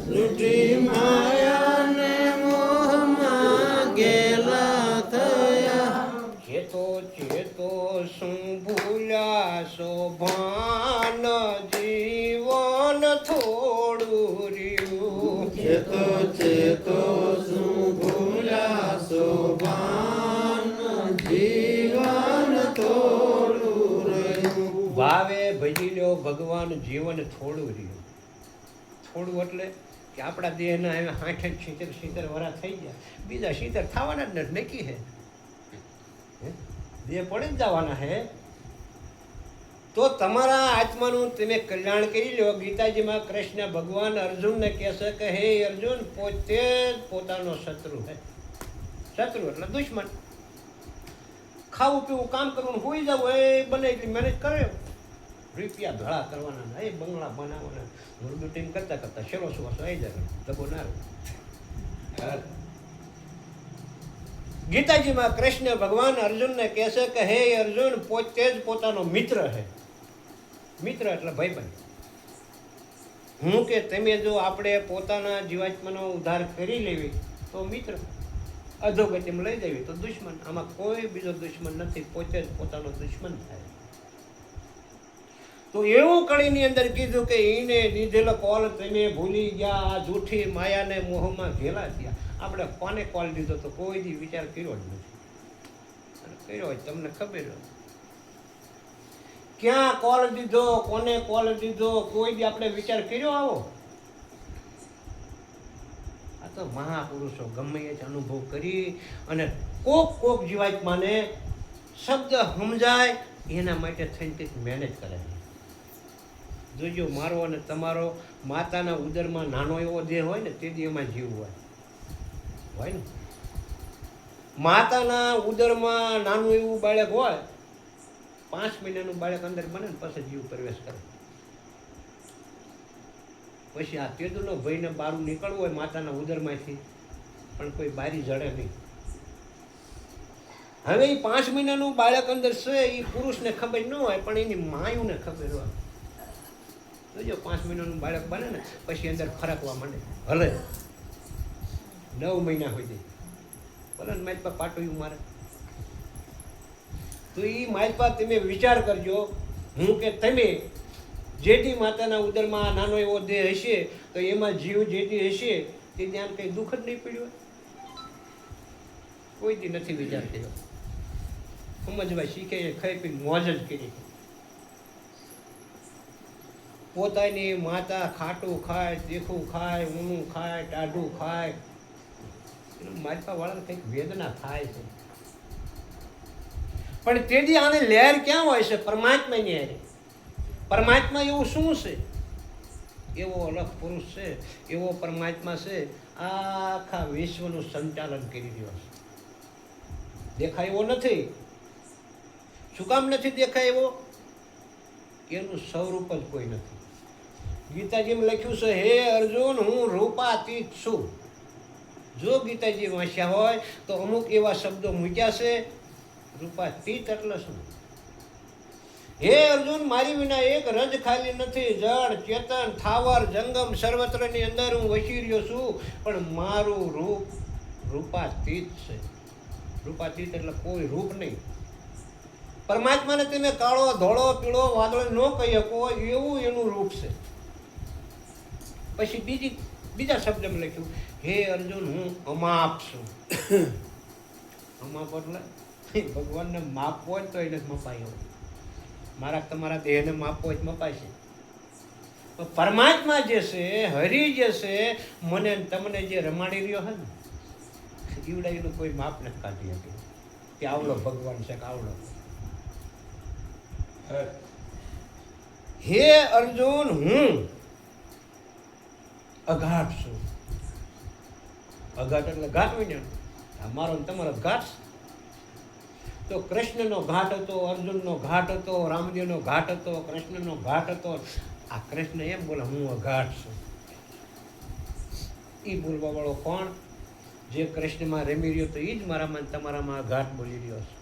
લૂંટી માયાને મોહમાં ગેલા થયા. ચેતો ચેતો શું ભૂલ્યા સો ભાન જીવન થોડું રહ્યું. ચેતો ચેતો શું ભૂલ્યા સો ભાન જીવન થોડું રહ્યું. ભાવે ભજી લ્યો ભગવાન જીવન થોડું રહ્યું. થોડું એટલે કે આપણા દેહના હવે 60-70 વર્ષ થઈ ગયા, બીજા 70 થવાના જ નથી, નક્કી છે. દેહ પડી જ જવાના હે. તો તમારા આત્માનું તમે કલ્યાણ કરી લો. ગીતાજીમાં કૃષ્ણ ભગવાન અર્જુનને કહેશે કે હે અર્જુન, પોતે જ પોતાનો શત્રુ હે. શત્રુ એટલે દુશ્મન. ખાવું પીવું કામ કરવાનું હોઈ જવું એ બને એટલી મહેનત કરે, રૂપિયા ભેળા કરવાના, એ બંગલા બનાવવાના, મુરદું ટીમ કરતા કરતા શેરો સુવાસો આવી જાય, દબો ના રહે. ગીતાજીમાં કૃષ્ણ ભગવાન અર્જુનને કહેશે કે હે અર્જુન, પોતે જ પોતાનો મિત્ર છે. મિત્ર એટલે ભાઈબંધ. હું કે તમે જો આપણે પોતાના જીવાત્માનો ઉદ્ધાર કરી લેવી તો મિત્ર, અધોગતિમાં લઈ જવી તો દુશ્મન. આમાં કોઈ બીજો દુશ્મન નથી, પોતે જ પોતાનો દુશ્મન થાય. તો એવું કળીની અંદર કીધું કે એને દીધેલો કોલ તમે ભૂલી ગયા, આ જૂઠી માયાને મોહમાં ઘેલા થયા. આપણે કોને કોલ દીધો તો કોઈ દી વિચાર કર્યો જ નથી. કર્યો હોય તમને ખબર હોય ક્યાં કોલ દીધો, કોને કોલ દીધો, કોઈ દી આપણે વિચાર કર્યો આવો? આ તો મહાપુરુષો ગમે એ જ અનુભવ કરી અને કોક જીવાત્માને શબ્દ સમજાય એના માટે થઈને કંઈક મહેનત કરે. જોજો, મારો અને તમારો માતાના ઉદરમાં નાનો એવો દેહ હોય ને તે દી એમાં જીવ હોય ને. માતાના ઉદરમાં નાનું એવું બાળક હોય, 5 મહિનાનું બાળક અંદર બને ને પછી જીવ પ્રવેશ કરે. પછી આ તેદુનો ભયને બારું નીકળવું હોય માતાના ઉદરમાંથી, પણ કોઈ બારી જડે નહીં. હવે એ 5 મહિનાનું બાળક અંદર છે, એ પુરુષને ખબર ન હોય પણ એની માયુને ખબર હોય. જોજો, 5 મહિનાનું બાળક બને ને પછી અંદર ફરકવા માંડે, હલે 9 મહિના હોય જાય, ભલે ને મારી પાસે પાટોયું મારે. તો એ મારી પાસે તમે વિચાર કરજો, હું કે તમે જેથી માતાના ઉદરમાં નાનો એવો દેહ હશે તો એમાં જીવ જેથી હશે તે ત્યાં કંઈ દુઃખ જ નહીં પડ્યું હોય? કોઈ દી નથી વિચાર કર્યો. સમજવા શીખે, ખાઈ પીને મોજ જ કરી. પોતાની માતા ખાટું ખાય, તીખું ખાય, ઊનું ખાય, ટાઢું ખાય, માતા વાળાને કંઈક વેદના થાય છે. પણ તેથી આને લહેર ક્યાં હોય છે? પરમાત્માની હારે. પરમાત્મા એવું શું છે? એવો અલગ પુરુષ છે, એવો પરમાત્મા છે, આખા વિશ્વનું સંચાલન કરી રહ્યો છે. દેખાય એવો નથી. શું કામ નથી દેખાય એવો? એનું સ્વરૂપ જ કોઈ નથી. ગીતાજીમાં લખ્યું છે, હે અર્જુન, હું રૂપાતીત છું. જો ગીતાજી વાંચ્યા હોય તો અમુક એવા શબ્દો મૂક્યા છે. રૂપાતીત એટલે શું? હે અર્જુન, મારી વિના એક રજ ખાલી નથી. જળ, ચેતન, થાવર, જંગમ સર્વત્રની અંદર હું વસી રહ્યો છું, પણ મારું રૂપ રૂપાતીત છે. રૂપાતીત એટલે કોઈ રૂપ નહીં. પરમાત્માને તમે કાળો, ધોળો, પીળો, વાદળો ન કહી શકો એવું એનું રૂપ છે. પછી બીજા શબ્દમાં લખ્યું, હે અર્જુન, હું અમાપ છું. અમાપ એટલે ભગવાનને માપવો હોય તો એને જ મપાય. મારા તમારા દેહને માપવો જ મપાય છે. પરમાત્મા જે છે, હરિ જે છે, મને તમને જે રમાડી રહ્યો છે ને, ઈવડા એનું કોઈ માપ નથી કાઢી શકે કે આવડો ભગવાન છે કે આવડો. હે અર્જુન, હું અઘાટ છું. અઘાટ એટલે ઘાટ હોય ને, મારો તમારો ઘાટ. તો કૃષ્ણનો ઘાટ હતો, અર્જુનનો ઘાટ હતો, રામદેવનો ઘાટ હતો, કૃષ્ણનો ઘાટ હતો. આ કૃષ્ણ એમ બોલે, હું અઘાટ છું. એ બોલવા વાળો કોણ? જે કૃષ્ણમાં રમી રહ્યો તો એ જ મારામાં તમારામાં અઘાટ બોલી રહ્યો છે.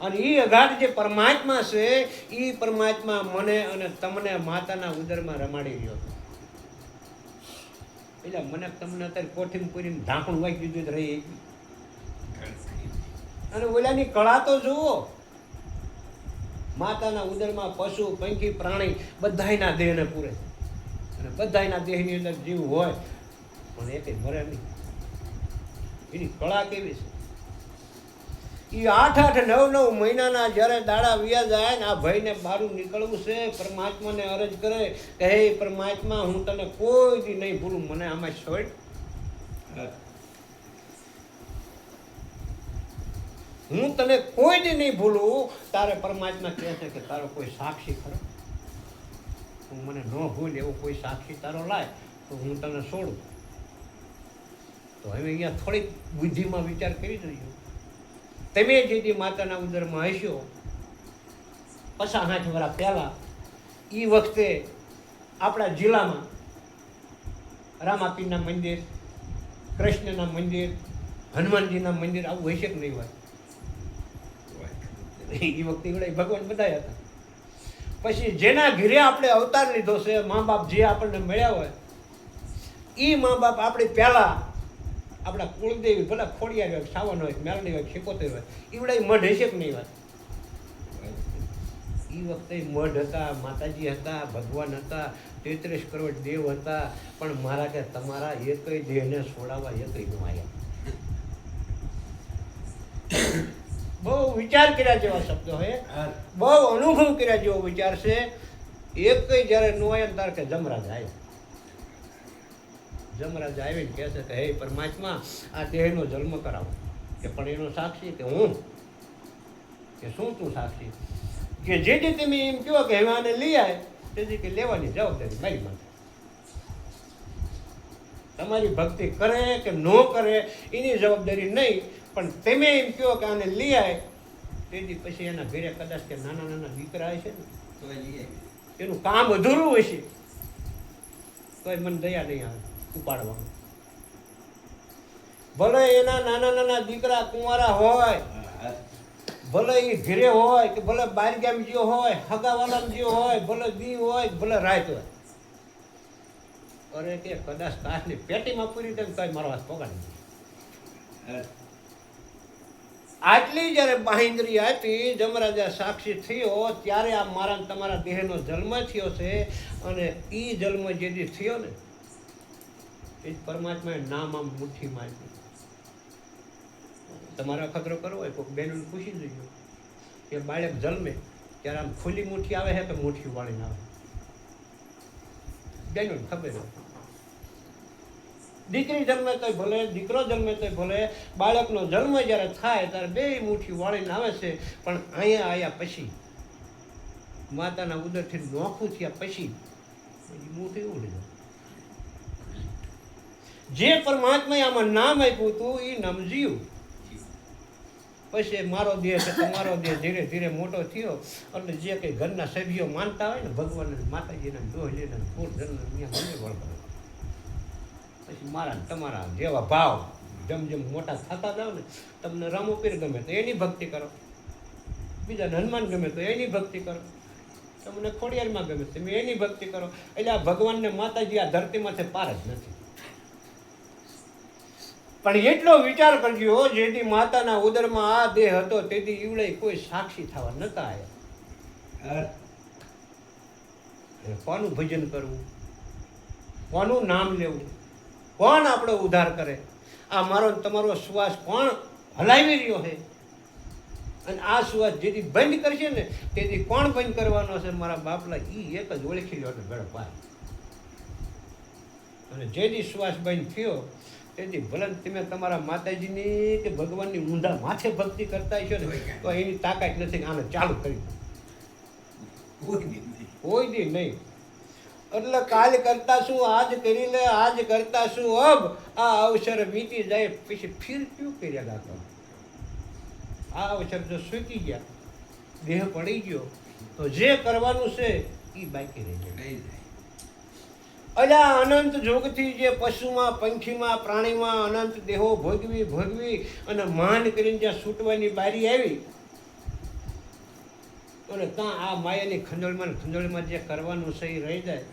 અને એ અઘાટ જે પરમાત્મા છે, એ પરમાત્મા મને અને તમને માતાના ઉદરમાં રમાડી રહ્યો હતો. એટલે મને તમને અત્યારે કોઠીમાં પૂરીને ઢાંકણું વાગી દીધું રહી એકી. અને ઓલાની કળા તો જુઓ. માતાના ઉદરમાં પશુ પંખી પ્રાણી બધાયના દેહને પૂરે અને બધાયના દેહની અંદર જીવ હોય પણ એક મરે નહીં. એની કળા કેવી છે. એ 8-8 9 મહિનાના જ્યારે દાડા વ્યા જાય ને આ ભાઈને બહાર નીકળવું છે, પરમાત્માને અરજ કરે કે હે પરમાત્મા હું તને કોઈ દી નહીં ભૂલું, મને આમાં છોડ. હું તને કોઈ દી નહીં ભૂલું. તારે પરમાત્મા કહે છે કે તારો કોઈ સાક્ષી ખરો, હું મને ન ભૂલ એવો કોઈ સાક્ષી તારો લાય તો હું તને છોડું. તો હવે અહીંયા થોડીક બુદ્ધિમાં વિચાર કરી જોઈએ. તમે જેથી માતાના ઉદરમાં હશો 50-60 વર્ષ પહેલાં, એ વખતે આપણા જિલ્લામાં રામાપીરના મંદિર, કૃષ્ણના મંદિર, હનુમાનજીના મંદિર આવું હશે કે નહીં હોય? એ વખતે એવડા ભગવાન બધા હતા. પછી જેના ઘરે આપણે અવતાર લીધો છે, મા બાપ જે આપણને મળ્યા હોય, એ મા બાપ આપણે પહેલાં આપણા કુળદેવી ભલે ખોડિયાર હોય, સાવન હોય, મેલડી હોય, શેકોતેર હોય, એવડા મઢ હશે કે નહીં વાત? એ વખતે મઢ હતા, માતાજી હતા, ભગવાન હતા, 33 કરોડ દેવ હતા, પણ મારા કે તમારા એકય દેહને છોડાવવા એકય ન આવ્યા. બહુ વિચાર કર્યા જેવા શબ્દો હે, બહુ અનુભવ કર્યા જેવો વિચાર છે. એકય જ્યારે ન આવ્યા ને તાર કે જમરાજ આવ્યા. જમરાજ આવીને કહે છે કે હે પરમાત્મા આ દેહનો જન્મ કરાવો. કે પણ એનો સાક્ષી કે હું. કે શું તું સાક્ષી? કે જેથી તમે એમ કહો કે હવે આને લઈ આવે તેથી કે લેવાની જવાબદારી મારી માથે. તમારી ભક્તિ કરે કે ન કરે એની જવાબદારી નહીં, પણ તમે એમ કહો કે આને લઈ આવે તેથી પછી એના ઘરે કદાચ કે નાના નાના દીકરા હશે ને તો એનું કામ અધૂરું હશે તોય મને દયા નહીં આવે ઉપાડવાનું. ભલે એના નાના નાના દીકરા કુંવારા હોય, ભલે એ ઘરે હોય કે ભલે બારગામ જ્યો હોય, હગાવાલામ જ્યો હોય, ભલે દી હોય ભલે રાત હોય, અરે કે કદાચ કાચની પેટીમાં પૂરી દે તોય મારો હાથ પગાડી દે. આટલી જ્યારે બાંહેધરી આપી, જમરાજા સાક્ષી થયો, ત્યારે આ મારા તમારા દેહનો જન્મ થયો છે. અને એ જન્મ જેથી થયો ને એ પરમાત્માએ નામ આમ મુઠ્ઠીમાં આપ્યું. તમારે અખતરો કરવો હોય કોઈક બહેનોને પૂછી જોઈએ કે બાળક જન્મે ત્યારે આમ ખુલ્લી મુઠ્ઠી આવે છે કે મુઠ્ઠી વાળીને આવે? બહેનોને ખબર હોય. દીકરી જન્મે તોય ભલે, દીકરો જન્મે તોય ભલે, બાળકનો જન્મ જ્યારે થાય ત્યારે બે મુઠ્ઠી વાળીને આવે છે. પણ અહીંયા આવ્યા પછી, માતાના ઉદરથી નોખું થયા પછી મુઠ્ઠી ઉડી જાય. જે પરમાત્માએ આમાં નામ આપ્યું હતું એ નામ જીવ. પછી મારો દેહ છે તમારો દેહ ધીરે ધીરે મોટો થયો. એટલે જે કંઈ ઘરના સભ્યો માનતા હોય ને ભગવાન માતાજીના દોહલીના પૂરધનને અહીંયા મને વળતો. પછી મારા તમારા જેવા ભાવ જેમ જેમ મોટા થતા જાવ ને, તમને રામોપીર ગમે તો એની ભક્તિ કરો, બીજાને હનુમાન ગમે તો એની ભક્તિ કરો, તમને ખોડિયારમાં ગમે તમે એની ભક્તિ કરો. એટલે આ ભગવાનને માતાજી આ ધરતીમાંથી પાર જ નથી. પણ એટલો વિચાર કરજો, જેથી માતાના ઉદરમાં આ દેહ હતો તેથી ઈવડે કોઈ સાક્ષી થવા નતા આવ્યા. કોનું ભજન કરવું, કોનું નામ લેવું, કોણ આપણો ઉદ્ધાર કરે? આ મારો તમારો શ્વાસ કોણ હલાવી રહ્યો છે? અને આ શ્વાસ જેથી બંધ કરશે ને તેથી કોણ બંધ કરવાનો છે? મારા બાપલા એ એક જ ઓળખી લો એટલે ગળો પાય. અને જેથી શ્વાસ બંધ થયો તેથી ભલે તમે તમારા માતાજીની કે ભગવાનની ઊંધા માથે ભક્તિ કરતા છો ને તો એની તાકાત નથી કે આને ચાલુ કરી કોઈ દી નહીં. એટલે કાલ કરતા શું આજ કરી લે, આજ કરતા શું અબ, આ અવસર વીતી જાય પછી ફીર ક્યું કર્યા ગાતો. આ અવસર જો સૂકી ગયા, દેહ પડી ગયો તો જે કરવાનું છે એ બાકી રહી જાય. અલ્યા અનંત જોગથી જે પશુમાં પંખીમાં પ્રાણીમાં અનંત દેહો ભોગવી ભોગવી અને માન કરીને જ્યાં છૂટવાની બારી આવી અને ત્યાં આ માયાની ખંજોળમાં જે કરવાનું છે એ રહી જાય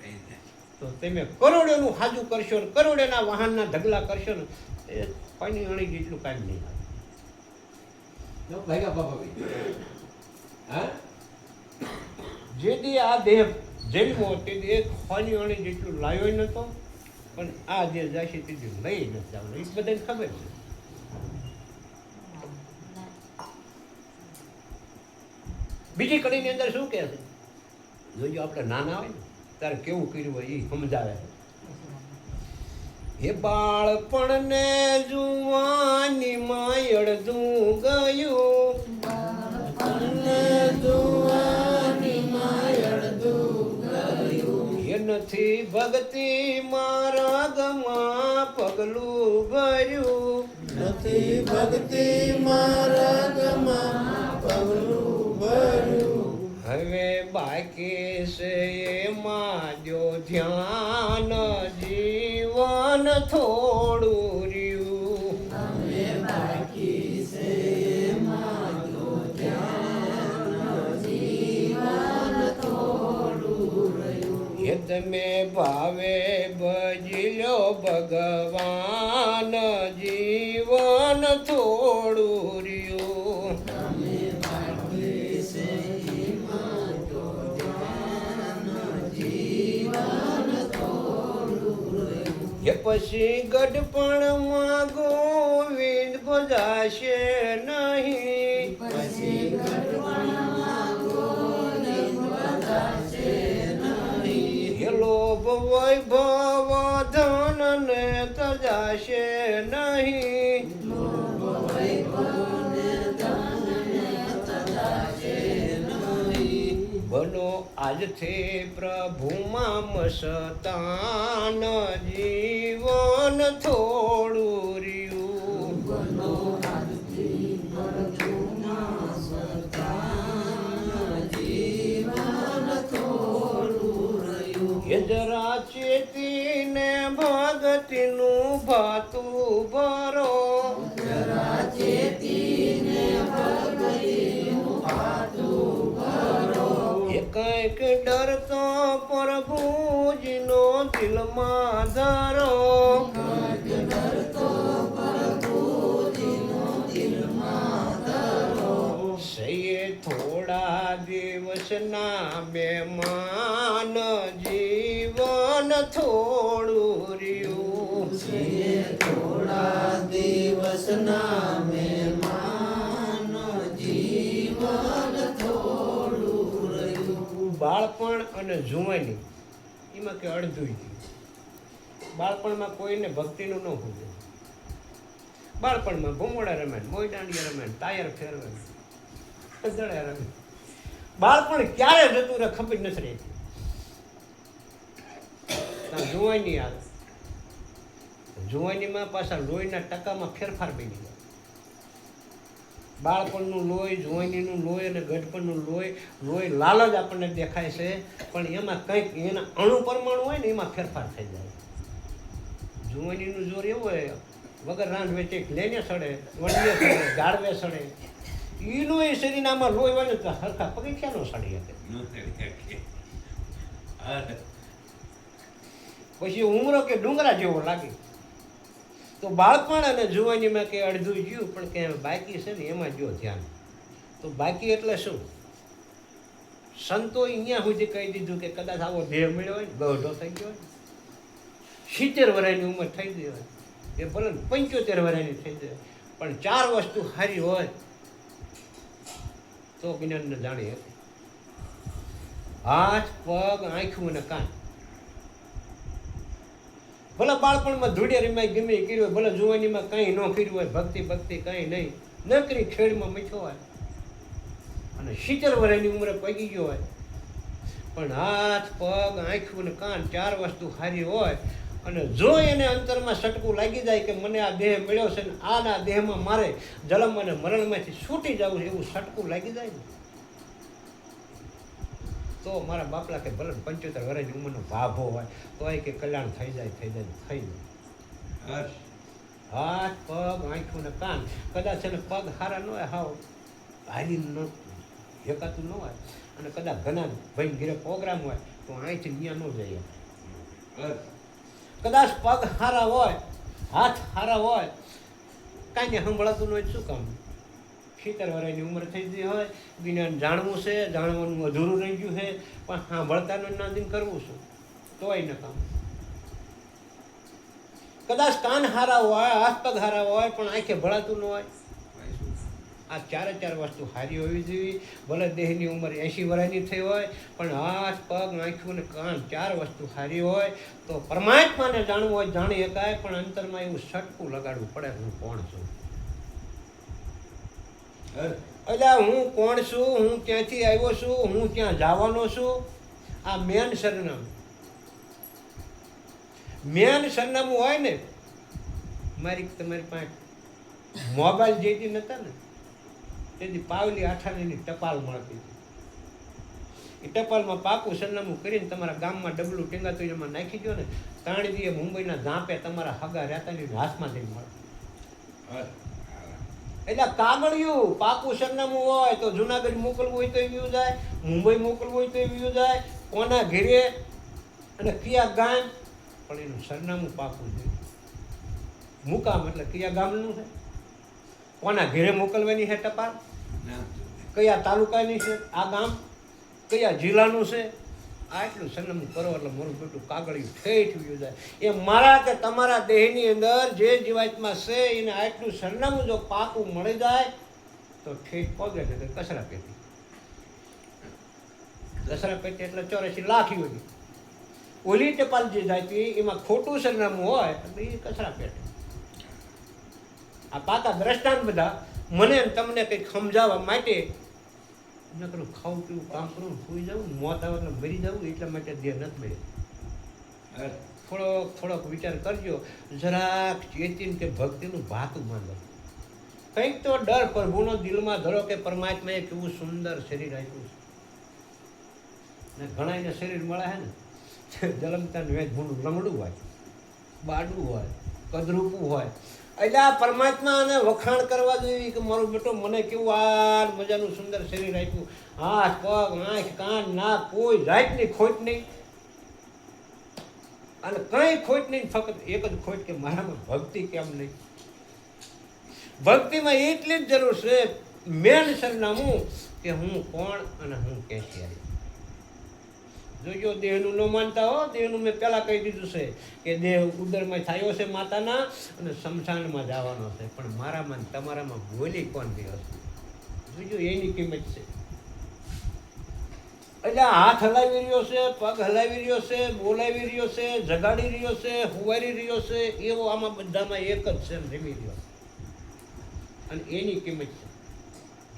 તો તમે કરોડોનું હાજુ કરશો ને કરોડોના વાહનના ઢગલા કરશો ને એ પાણી અણી જેટલું કાંઈ નહીં આવે. ભાગ્યા બાપા હા જેથી આ દેહ જન્મો તેથી એક પાણી અણી જેટલું લાવ્યો નતો, પણ આ જે જશે તેથી લઈ નથી આવવાનું. એ બધાને ખબર છે. બીજી કડીની અંદર શું કહે છે? જોજો આપણે નાના હોય ને ત્યારે કેવું કર્યું હોય એ સમજાવે છે. હે બાળપણને જુવાનીમાં અડધું ગયું, બાળપણને જુવાનીમાં અડધું ગયું. એ નથી ભક્તિ માર્ગમાં પગલું ભર્યું, નથી ભક્તિ માર્ગમાં પગલું ભર્યું. હવે બાકી છે એમાં જો ધ્યાન જીવન થોડું રહ્યું. હવે બાકી છે એમાં જો ધ્યાન જીવન થોડું રહ્યું. એ તમે ભાવે ભજલો ભગવાન જીવન થોડું રહ્યું. તમે બાકી છે એમાં જો ધ્યાન જીવન થોડું રહ્યું. એ પછી ગઢપણમાં ગોવિંદ ગોજાશે નહીં, પછી ગઢપણમાં ગોવિંદ ગોજાશે નહીં. એ લોભ વૈભવ ધન ને તજાશે નહીં. લોભ વૈભવને ધનને તજાશે નહીં. બનો આજથી પ્રભુમાં મસ્તાન જીવન થોડું રહ્યું. બનો આજથી પ્રભુમાં સતાન જીવન થોડું રહ્યું. એ જરા ચેતીને ભગતિનું ભાતું ભરો, જરા ચેતીને ભગતિનું ભાતું ભરો. એ કંઈક ડરતો પ્રભુજીનો દિલમાં ધરો. કંઈક ડરતો પ્રભુજીનો દિલમાં ધરો. સૈયે થોડા દિવસના મહેમાન જીવન થોડું રહ્યું. છે થોડા દિવસના મહેમાન જીવન થોડું રહ્યું. બાળપણ અને જુવાની એમાં કે અડધું ગયું. બાળપણમાં કોઈને ભક્તિનું ન હોય. બાળપણમાં ભૂમોડા રમે, મોઈ દાંડિયા રમે, ટાયર ફેરવે, દડા રમે. બાળપણ ક્યારે જતું રહે ખબર નથી રહેતી. જુવાની આવે, જુવાનીમાં પાછા લોહીના ટકામાં ફેરફાર બની જાય. બાળપણનું લોહી, જુવાનીનું લોહી અને ગઢપણનું લોહી લાલ જ આપણને દેખાય છે, પણ એમાં કંઈક એના અણુ પરમાણુ હોય ને એમાં ફેરફાર થઈ જાય. જુવાનીનું જોર એવું હોય વગર રાંધ વેચે લઈને સડે, વંડીએ સડે, ગાળવે સડે. એનું એ શરીરમાં લોહી હોય ને તો હરખા પગથિયા નો સડી શકે. પછી ઉમરો કે ડુંગરા જેવો લાગે. તો બાળપણ અને જુવાનીમાં કે અડધું જ્યું પણ કે બાકી છે ને એમાં જો ધ્યાન. તો બાકી એટલે શું? સંતો અહીંયા સુધી કહી દીધું કે કદાચ આવો દેહ મળ્યો હોય ને ગઢો થઈ ગયો હોય, 70 વર્ષની ઉંમર થઈ ગઈ હોય, એ ભલે 75 વર્ષની થઈ જાય, પણ 4 વસ્તુ સારી હોય તો જ્ઞાનને જાણી શકે. હાથ, પગ, આંખું અને કાન. ભલે બાળપણમાં ધૂળે રમાય ગમે એ કર્યું હોય, ભલે જુવાનીમાં કંઈ ન કર્યું હોય, ભક્તિ કંઈ નહીં, નકરી ખેડમાં મીઠો હોય અને 70 વર્ષની ઉંમરે પગી ગયો હોય, પણ હાથ, પગ, આંખું અને કાન 4 વસ્તુ સારી હોય અને જો એને અંતરમાં સટકું લાગી જાય કે મને આ દેહ મળ્યો છે ને આના દેહમાં મારે જન્મ અને મરણમાંથી છૂટી જવું છે એવું સટકું લાગી જાય ને તો મારા બાપલા કે ભલે 75 વર્ષની ઉંમરનો ભાભો હોય તો કે કલ્યાણ થઈ જાય. હાથ, પગ, આંખું ને કાન. કદાચ છે ને પગ સારા ન હોય, હાવ હારી ન એકાતું ન હોય, અને કદાચ ઘણા ભાઈ ઘરે પ્રોગ્રામ હોય તો અહીંથી ત્યાં ન જઈએ. બસ. કદાચ પગ સારા હોય, હાથ સારા હોય, કાંઈ ને સંભળાતું ન હોય તો શું કામ? 70 વર્ષની ઉંમર થઈ ગઈ હોય, જ્ઞાન જાણવું છે, જાણવાનું અધૂરું રહી ગયું છે, પણ સાંભળતાનું નાદીન કરવું શું? તોય ન કામ. કદાચ કાન હારા હોય, હાથ પગ હારા હોય, પણ આંખે ભળાતું ન હોય. આ 4 વસ્તુ સારી હોવી જોઈએ. ભલે દેહની ઉંમર 80 વર્ષની થઈ હોય, પણ હાથ પગ આંખું ને કાન 4 વસ્તુ સારી હોય તો પરમાત્માને જાણવું હોય જાણી શકાય. પણ અંતરમાં એવું સટકું લગાડવું પડે, હું કોણ છું. એટલે હું કોણ છું, હું ક્યાંથી આવ્યો છું, હું ક્યાં જવાનો છું. આ મેન સરનામું. મેન સરનામું હોય ને, તમારી પાસે મોબાઈલ જેથી નતા ને તેથી પાવલી આઠાણીની ટપાલ મળતી હતી. એ ટપાલમાં પાકું સરનામું કરીને તમારા ગામમાં ડબલું ટેંગાતું એમાં નાખી દો ને, તાણીજીએ મુંબઈના ઝાંપે તમારા હગા રહેતાની હાથમાં જઈને મળે. એટલે કાગળિયું પાકું સરનામું હોય તો જુનાગઢ મોકલવું હોય તો વ્યૂ જાય, મુંબઈ મોકલવું હોય તો વ્યૂ જાય, કોના ઘેરે અને કયા ગામ, પણ એનું સરનામું પાકું છે. મુકામ એટલે કયા ગામનું છે, કોના ઘેરે મોકલવાની છે ટપાલ, કયા તાલુકાની છે આ ગામ, કયા જિલ્લાનું છે, આટલું સરનામું કરો એટલે મારું બેટું કાગળિયું ઠેઠ વ્યૂ જાય. એ મારા કે તમારા દેહની અંદર જે જીવાતમાં છે એને આટલું સરનામું જો પાકું મળી જાય તો ઠેઠ પગે છે કચરા પેટી. કચરા પેટી એટલે 84 લાખ યોની. ઓલી ટપાલ જે જાય એમાં ખોટું સરનામું હોય એટલે એ કચરા પેટી. આ પાકા દ્રષ્ટાંત બધા મને તમને કંઈક સમજાવવા માટે ન કરું. ખાવું પીવું કામ કરું, સુઈ જવું, મોત આવે એટલે મરી જવું, એટલા માટે દેહ નથી મળ્યું. થોડોક વિચાર કરજો, જરાક ચેતીને કે ભક્તિનું ભાતું માંડો. કંઈક તો ડર પ્રભુનો દિલમાં ધરો કે પરમાત્માએ કેવું સુંદર શરીર આપ્યું છે. ને ઘણા એને શરીર મળે છે ને જલમતા વેચ ભૂંડું લમડું હોય, બાડું હોય, કદરૂપું હોય. એટલે આ પરમાત્માને વખાણ કરવા જોઈએ કે મારું બેટો મને કેવું આ મજાનું સુંદર શરીર આપ્યું, હાથ પગ આંખ કાન નાક કોઈ જાતની ખોટ નહીં, અને કંઈ ખોટ નહીં, ફક્ત એક જ ખોટ કે મારામાં ભક્તિ કેમ નહીં. ભક્તિમાં એટલી જ જરૂર છે, મેન સરનામું કે હું કોણ અને હું ક્યાંથી આવી. જોજો દેહનું ન માનતા હો, દેહનું મેં પહેલાં કહી દીધું છે કે દેહ ઉદરમાં થયો છે માતાના અને શમશાનમાં જવાનો છે, પણ મારામાં તમારામાં બોલી કોણ રહ્યો છે જોજો, એની કિંમત છે. એટલે હાથ હલાવી રહ્યો છે, પગ હલાવી રહ્યો છે, બોલાવી રહ્યો છે, જગાડી રહ્યો છે, હુવારી રહ્યો છે, એવો આમાં બધામાં એક જ છે, રમી રહ્યો અને એની કિંમત છે.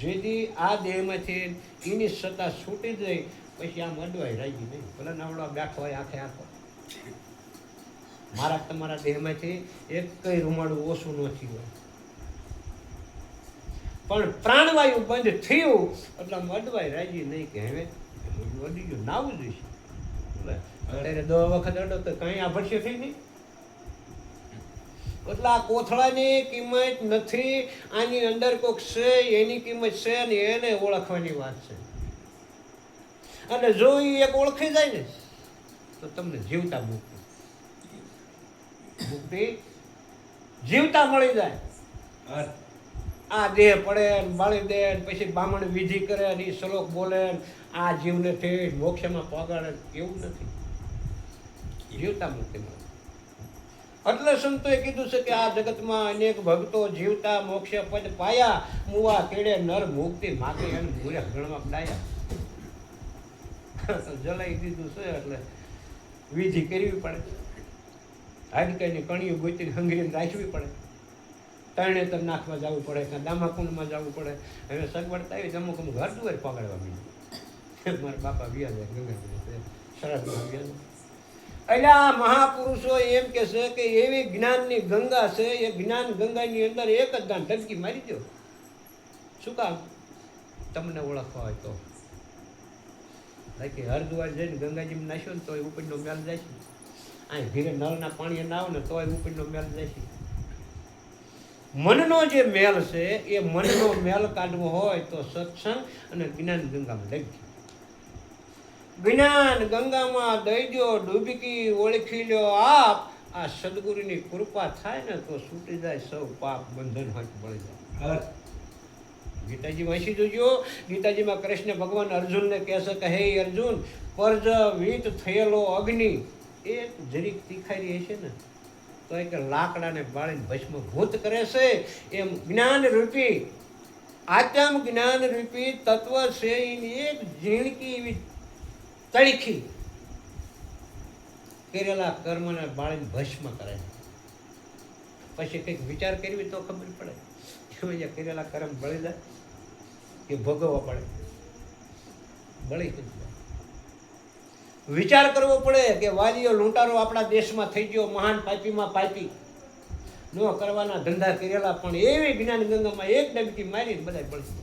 જેથી આ દેહમાંથી એની સત્તા છૂટી જાય પછી આમ અડવાય રાજી નહીં. ભલે નવડો બેઠો હોય આંખે આંખો, મારા તમારા દેહમાંથી એક કઈ રૂમાડું ઓછું નથી હોય, પણ પ્રાણવાયુ બંધ થયું એટલે આમ અડવાય રાજી નહીં કે હવે અડી ગયું નાવું જોઈશે. અત્યારે 10 વખત અડો તો કઈ આ ભરશે થઈ નહીં. એટલે આ કોથળાની કિંમત નથી, આની અંદર કોઈક છે એની કિંમત છે ને એને ઓળખવાની વાત છે. અને જો એ એક ઓળખી જાય ને તો તમને જીવતા મુક્તિ જીવતા મળી જાય. આ દેહ પડે બાળી દે પછી બામણ વિધિ કરે ને શ્લોક બોલે આ જીવને ઠેઠ મોક્ષમાં પગાડે, એવું નથી. જીવતા મુક્તિ મળે. એટલે સંતોએ કીધું છે કે આ જગતમાં અનેક ભક્તો જીવતા મોક્ષ પદ પાયા, મુવા કેડે નર મુક્તિ માગે અને મૂરે ગણમાં ડાયા. જલાઈ દીધું છે એટલે વિધિ કરવી પડે, હાડકાની કણીઓ ગોતીને હંગરીને રાખવી પડે, તરણેતર નાખવા જવું પડે, કાં દામાકુંડમાં જવું પડે. હવે સગવડતા આવી અમુક અમુક ઘર દુવાર પકડવા માંડ્યું. મારા બાપા વ્યાજ સરહદમાં વ્યાજ. એટલે આ મહાપુરુષો એમ કે છે કે એવી જ્ઞાનની ગંગા છે, એ જ્ઞાન ગંગાની અંદર એક જ ગાન ઢબકી મારી દો. શું કામ? તમને ઓળખવા હોય તો. બાકી હરદ્વાર જઈને ગંગાજીમાં નાખ્યો ને તોય ઉપરનો મેલ જાય છે, અહીં ધીરે નળના પાણી ના આવે ને તોય ઉપરનો મેલ જાય છે. મનનો જે મેલ છે એ મનનો મેલ કાઢવો હોય તો સત્સંગ અને જ્ઞાન ગંગામાં લઈ. જ્ઞાન ગંગામાં દઈ દો ડૂબકી, ઓળખી લ્યો આપ. આ સદગુરુની કૃપા થાય ને તો છૂટી જાય સૌ પાપ બંધન હાથ મળી જાય. ગીતાજી વાંચી જોજો. ગીતાજીમાં કૃષ્ણ ભગવાન અર્જુનને કહે છે કે હે અર્જુન, પરજવીત થયેલો અગ્નિ એક જરીક તીખારી હશે ને તો એક લાકડાને બાળીને ભસ્મભૂત કરે છે. એમ જ્ઞાન રૂપી આત્મ જ્ઞાન રૂપી તત્વ છે એની એક ઝીણકી એવી તળખી કરેલા કર્મને બાળીને ભસ્મ કરે. પછી કંઈક વિચાર કરવી તો ખબર પડે કે કરેલા કર્મ બળી જાય કે ભોગવવા પડે. બળી જાય. વિચાર કરવો પડે કે વાલીઓ લૂંટારો આપણા દેશમાં થઈ ગયો, મહાન પાપીમાં પાપી ન કરવાના ધંધા કરેલા, પણ એવી જ્ઞાન ગંગામાં એક ડબકી મારી બધા બળી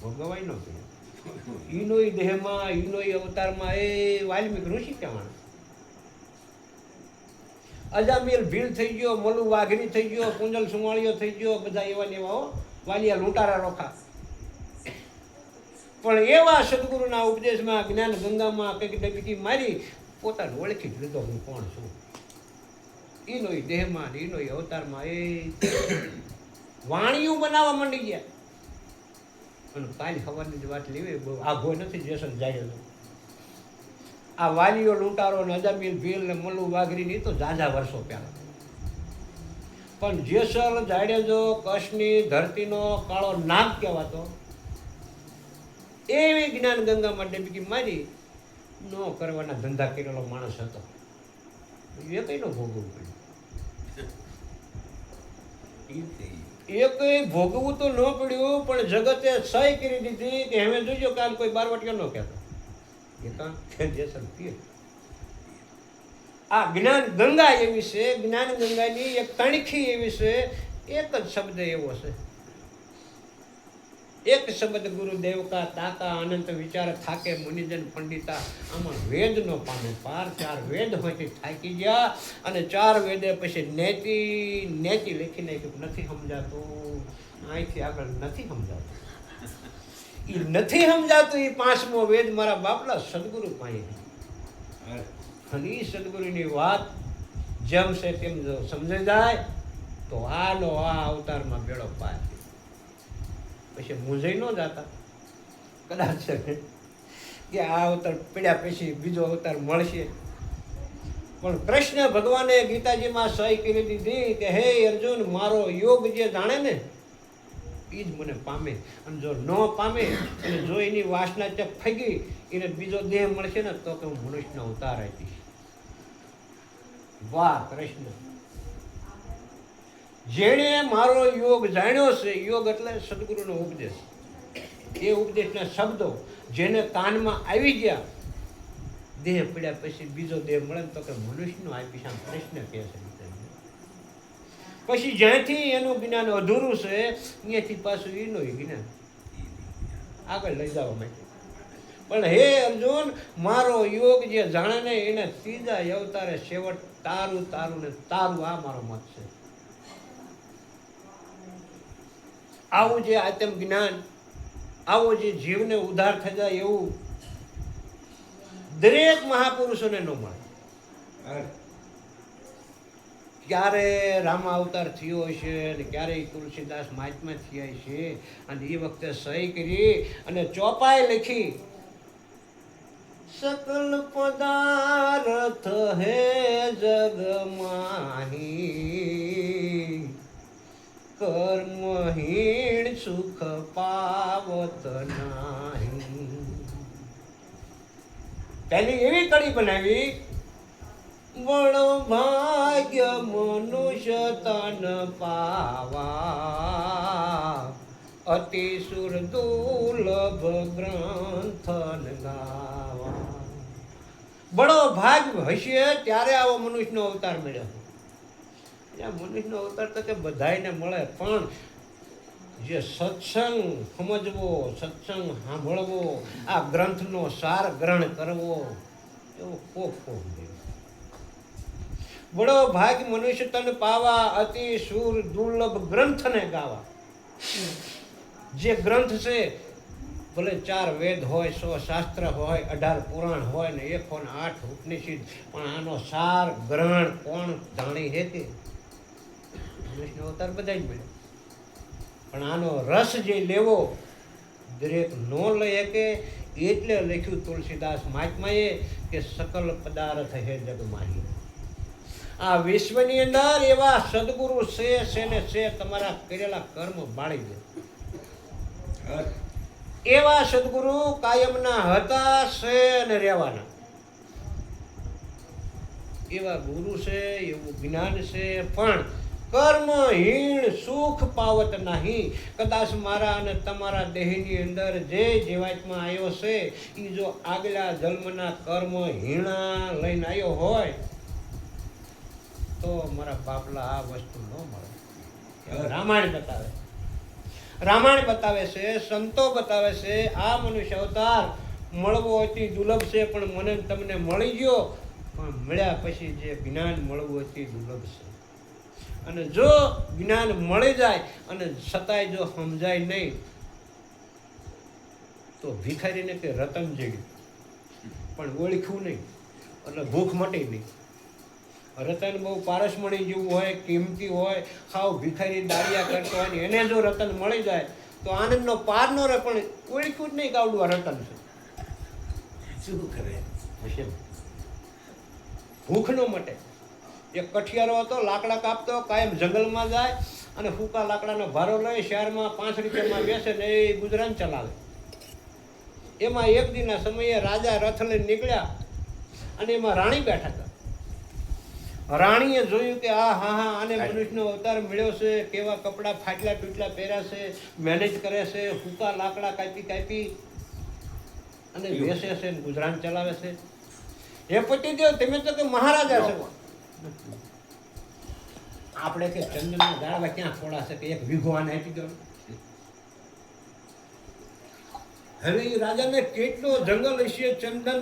ભોગવાય ન પડે. ઈનોય દેહમાં ઈનોય અવતારમાં એ વાલ્મીક ઋષિ કહેવાના. અજામિલ ભીલ થઈ ગયો, મલુ વાઘરી થઈ ગયો, કુંજલ સુમાળીઓ થઈ ગયો, બધા એવા ને એવા વાલિયા લૂંટારા રોખા. પણ એવા સદગુરુના ઉપદેશમાં જ્ઞાન ગંગામાં કંઈક ડબકી મારી પોતાને ઓળખી જ લીધો હું કોણ છું. ઈનોય દેહમાં ઈનોય અવતારમાં એ વાણીઓ બનાવવા માંડી ગયા. અને કાલ ખબરની જ વાત લેવી બહુ આઘો નથી. જેસલ જાય આ વાલીઓ લૂંટારો ને અજામિલ ભીલ ને મલ્લુ વાઘરીની તો ઝાઝા વર્ષો પહેલા. પણ જેસલ જાડેજો કચ્છની ધરતીનો કાળો નાગ કહેવાતો એવી જ્ઞાન ગંગામાં ડબકી મારી ન કરવાના ધંધા કરેલો માણસ હતો. એ કઈ નો ભોગવવું પડ્યું. એ કઈ ભોગવવું તો ન પડ્યું, પણ જગતે સહી કરી દીધી કે હવે જોજો કાલ કોઈ બારવટીઓ ન કહેતો. આ જ્ઞાન ગંગા એવી છે, જ્ઞાન ગંગાની એક તણખી એવી છે. એક જ શબ્દ એવો છે, એક શબ્દ ગુરુદેવ કા તાકા અનંત વિચાર થાકે મુનિજન પંડિતા. આમાં વેદ નો પામે પાર. 4 વેદ હોયથી થાકી ગયા અને 4 વેદે પછી નેતિ લખી નાખ્યું. નથી સમજાતું, અહીંથી આગળ નથી સમજાતું. એ નથી સમજાતું. એ 5મો વેદ મારા બાપલા સદગુરુ પાસે. અને એ સદગુરુની વાત જેમ છે તેમ જો સમજાઈ જાય તો આનો આ અવતારમાં બેડો પાર. પછી મૂંઝાઈ ન જાતા કદાચ કે આ અવતાર પડ્યા પછી બીજો અવતાર મળશે. પણ કૃષ્ણ ભગવાને ગીતાજીમાં સહી કરી દીધી કે હે અર્જુન, મારો યોગ જે જાણે ને એ જ મને પામે. અને જો ન પામે અને જો એની વાસના ચક ફગી એને બીજો દેહ મળશે ને તો કે હું મનુષ્યનો અવતાર આપીશ. વાહ કૃષ્ણ! જેણે મારો યોગ જાણ્યો છે, યોગ એટલે સદગુરુનો ઉપદેશ, એ ઉપદેશના શબ્દો જેને કાનમાં આવી ગયા, દેહ પડ્યા પછી બીજો દેહ મળે તો કે મનુષ્યનો આપીશ. આમ કૃષ્ણ કહે છે. પછી જ્યાંથી એનું જ્ઞાન અધૂરું છે ત્યાંથી પાછું એનું જ્ઞાન આગળ લઈ જવા માટે. પણ હે અર્જુન, મારો યોગ જે જાણે ને એને 3જા અવતારે છેવટ તારું તારું ને તારું. આ મારો મત છે. આવું જે આત્મ જ્ઞાન, આવો જે જીવને ઉદ્ધાર થઈ જાય એવું દરેક મહાપુરુષોને ન મળે. ક્યારે રામા અવતાર થયો હશે અને ક્યારે તુલસીદાસ મહાત્મા થયા છે અને એ વખતે સહી કરી અને ચોપાઈ લખી, સકલ પદાર્થ હે જગ માહી, કર્મહીણ સુખ પાવત નાહી. પહેલી એવી કડી બનાવી, બળો ભાગ્ય મનુષ્ય તન પાવા, અતિ સુર દુર્લભ ગ્રંથ ગાવા. બળો ભાગ હશે ત્યારે આવો મનુષ્યનો અવતાર મળ્યો. મનુષ્યનો અવતાર તો કે બધાયને મળે, પણ જે સત્સંગ સમજવો, સત્સંગ સાંભળવો, આ ગ્રંથનો સાર ગ્રહણ કરવો, એવો કોક બડો ભાગ મનુષ્ય તન પાવા, અતિ સુર દુર્લભ ગ્રંથને ગાવા. જે ગ્રંથ છે ભલે 4 વેદ હોય, 100 શાસ્ત્ર હોય, 18 પુરાણ હોય ને 108 ઉપનિષદ, પણ આનો સાર ગ્રહણ કોણ જાણી છે કે વિષ્ણુ અવતાર બધા જ મળે, પણ આનો રસ જે લેવો દરેક નો લઈ શકે. એટલે લખ્યું તુલસીદાસ મહાત્માએ કે સકલ પદાર્થ હે જગમાહી. આ વિશ્વની અંદર એવા સદગુરુ છે ને છે, તમારા કરેલા કર્મ બાળી દે એવા સદગુરુ કાયમના હતા, છે અને રહેવાના. એવા ગુરુ છે, એવું જ્ઞાન છે, પણ કર્મહીણ સુખ પાવત નહીં. કદાચ મારા અને તમારા દેહની અંદર જે જીવાત્મા આવ્યો છે એ જો આગલા જન્મના કર્મ હીણા લઈને આવ્યો હોય તો મારા બાપલા આ વસ્તુ ન મળે. રામાયણ બતાવે, રામાયણ બતાવે છે, સંતો બતાવે છે, આ મનુષ્ય અવતાર મળવો અતિ દુર્લભ છે, પણ મને તમને મળી ગયો. પણ મળ્યા પછી જે જ્ઞાન મળવું અતિ દુર્લભ છે. અને જો જ્ઞાન મળી જાય અને છતાંય જો સમજાય નહીં તો ભિખારીને કે રતન જેવી પણ ઓળખ્યું નહીં એટલે ભૂખ મટી નહીં. રતન બહુ પારસમણી જેવું હોય, કિંમતી હોય, ખાવ ભિખારી દાળિયા કરતો હોય ને એને જો રતન મળી જાય તો આનંદનો પાર ન રહે, પણ ઓળખ્યું જ નહીં કાવડું આ રતન છે. શું કરે? ભૂખ ન મટે. એક કઠિયારો હતો, લાકડા કાપતો, કાયમ જંગલમાં જાય અને સૂકા લાકડાનો ભારો લઈ શહેરમાં 5 રૂપિયામાં બેસે ને એ ગુજરાન ચલાવે. એમાં એક દિનના સમયે રાજા રથ લઈને નીકળ્યા અને એમાં રાણી બેઠા હતા. રાણીએ જોયું કે આ હા આને મનુષ્યનો અવતાર મળ્યો છે, કેવા કપડાં ફાટલા તૂટલા પહેર્યા છે, મેનેજ કરે છે, સૂકા લાકડા કાપી અને બેસે છે ને ગુજરાન ચલાવે છે. હે પતિદેવ, તમે તો કે મહારાજા છો. આપણે કે ચંદનના ઝાડવા ક્યાં થોડા છે કે એક વીઘો આને આપી દો. હવે એ રાજાને કેટલો જંગલ હશે ચંદન